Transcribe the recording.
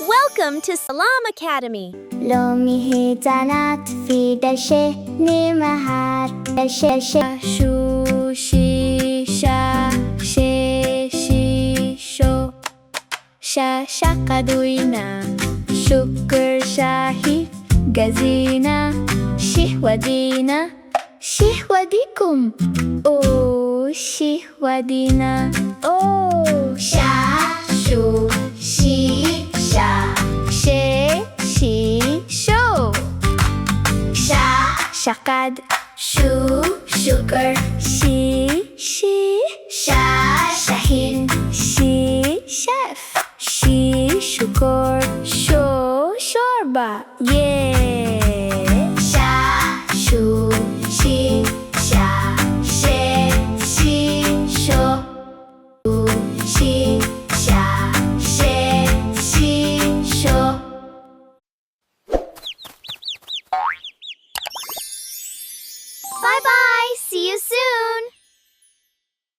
Welcome to Salam Academy. لو مهزانات في دشة نمهار دشة شو شي شا شي شي شو شا شقدوينا شكر شاهي جزينا شهودينا شهوديكم أو شهودينا أو شا شو شي شا شي شي شو شا شقد شو شكر شي شي شا شاهين شي شف شي شكر شو شوربة شا شو شي شا شي شي شو شي شا شي شي شو Bye bye.